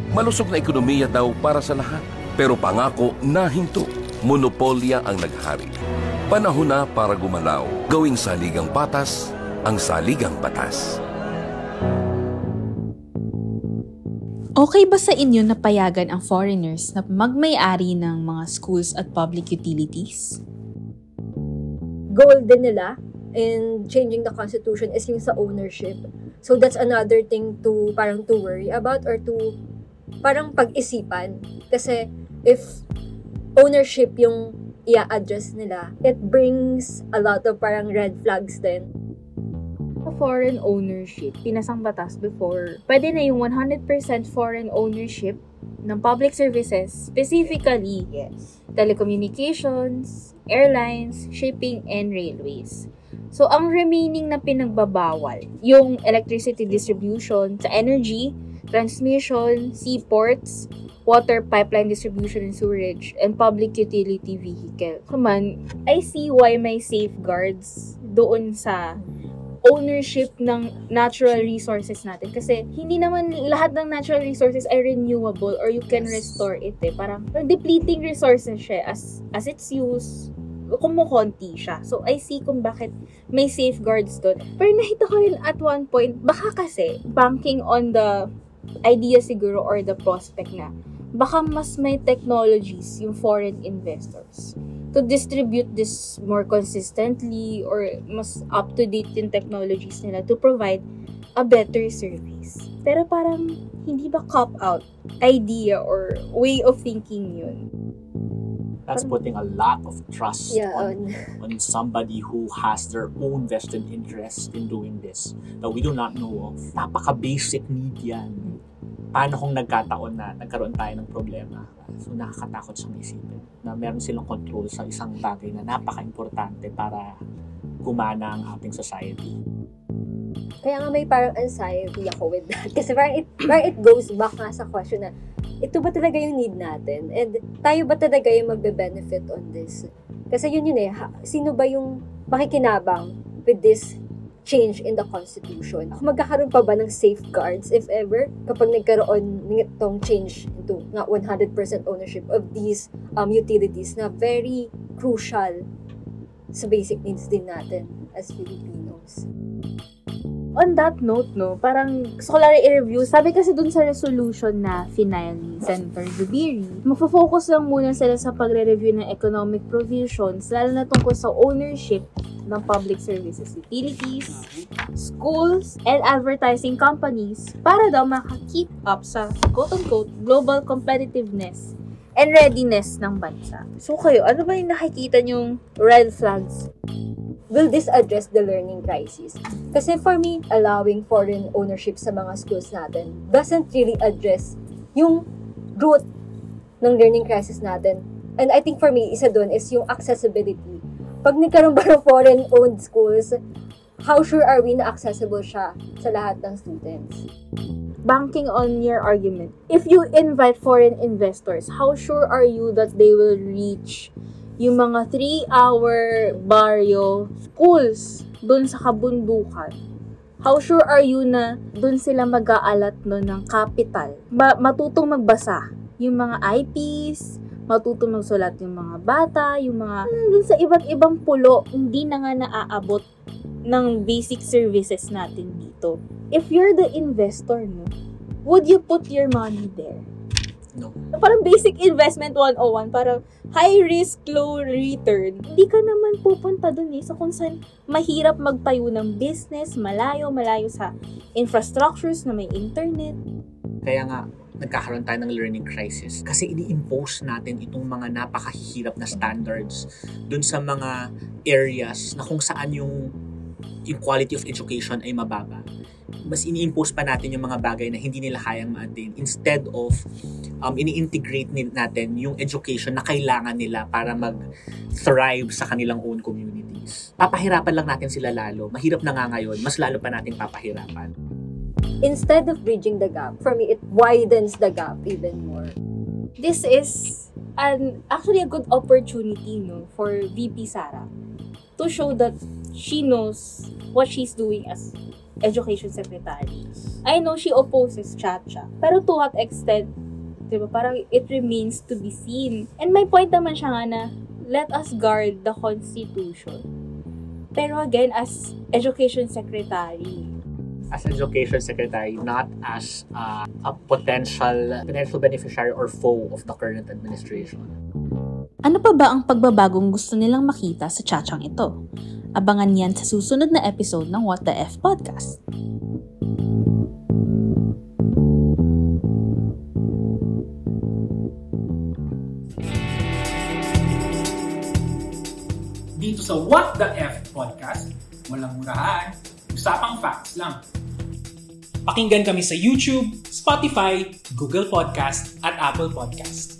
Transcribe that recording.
Malusog na ekonomiya daw para sa lahat. Pero pangako na hinto, monopolya ang naghari. Panahon na para gumalaw, gawing saligang patas ang saligang batas. Okay ba sa inyo na payagan ang foreigners na magmay-ari ng mga schools at public utilities? Goal din nila in changing the constitution is yung sa ownership. So that's another thing to parang to worry about or to parang pag-isipan. Kasi if ownership yung i-address nila, it brings a lot of parang red flags din. Foreign ownership, pinasang batas before, pwede na yung 100% foreign ownership ng public services, specifically telecommunications, airlines, shipping, and railways. So, ang remaining na pinagbabawal, yung electricity distribution sa energy, transmission, seaports, water pipeline distribution and sewerage, and public utility vehicle. Naman, I see why may safeguards doon sa ownership ng natural resources natin. Kasi hindi naman lahat ng natural resources ay renewable or you can restore it eh. Parang depleting resources siya as its use, kumukonti siya. So, I see kung bakit may safeguards doon. Pero nakita ko rin at one point, baka kasi banking on the idea siguro or the prospect na baka mas may technologies yung foreign investors to distribute this more consistently or mas up-to-date yung technologies nila to provide a better service. Pero parang hindi ba cop-out idea or way of thinking yun? That's putting a lot of trust on somebody who has their own vested interest in doing this that we do not know of. Napaka-basic need yan. Paano kung nagkataon na nagkaroon tayo ng problema? So nakakatakot siyang isipin na meron silang control sa isang bagay na napaka-importante para gumana ang ating society. Kaya nga may parang anxiety ako with that. Kasi parang it goes back nga sa question na ito ba talaga yung need natin? And tayo ba talaga yung magbe-benefit on this? Kasi yun eh, sino ba yung makikinabang with this change in the Constitution? Magkakaroon pa ba ng safeguards, if ever, kapag nagkaroon nitong change into nga 100% ownership of these utilities na very crucial sa basic needs din natin as Filipinos? On that note, no, parang gusto ko lang i-review. Sabi kasi dun sa resolution na final ni Senator Zubiri, magfo-focus lang muna sila sa pagre-review ng economic provisions, lalo na tungkol sa ownership ng public services utilities, schools, and advertising companies para daw maka-keep up sa quote-unquote global competitiveness and readiness ng bansa. So kayo, ano ba yung nakikita nyong red flags? Will this address the learning crisis? Kasi for me, allowing foreign ownership sa mga schools natin doesn't really address yung root ng learning crisis natin. And I think for me, isa dun is yung accessibility. Pag nagkaroon ba ng foreign-owned schools, how sure are we na accessible siya sa lahat ng students? Banking on your argument, if you invite foreign investors, how sure are you that they will reach yung mga 3-hour barrio schools dun sa kabundukan? How sure are you na dun sila mag-aalat no ng capital? Matutong magbasa yung mga IPs, matutong magsulat yung mga bata, yung mga dun sa iba't ibang pulo, hindi na nga naaabot ng basic services natin dito. If you're the investor, no, would you put your money there? No. Parang basic investment 101, parang high risk, low return. Hindi ka naman pupunta dun eh. So kung saan mahirap magtayo ng business, malayo sa infrastructures na may internet. Kaya nga, nagkakaroon tayo ng learning crisis kasi ini-impose natin itong mga napakahihirap na standards dun sa mga areas na kung saan yung quality of education ay mababa. Mas ini-impose pa natin yung mga bagay na hindi nila kayang ma-attain instead of ini-integrate natin yung education na kailangan nila para mag-thrive sa kanilang own communities. Papahirapan lang natin sila lalo. Mahirap na nga ngayon, mas lalo pa nating papahirapan. Instead of bridging the gap, for me, it widens the gap even more. This is actually a good opportunity, no, for VP Sara to show that she knows what she's doing as education secretary. I know she opposes Chacha. Pero to what extent, diba, parang it remains to be seen. And may point naman siya nga na, let us guard the Constitution. Pero again, as education secretary, not as a potential beneficiary or foe of the current administration. Ano pa ba ang pagbabagong gusto nilang makita sa Chachang ito? Abangan yan sa susunod na episode ng What the F Podcast. Dito sa What the F Podcast, walang murahan, usapang facts lang. Pakinggan kami sa YouTube, Spotify, Google Podcast at Apple Podcast.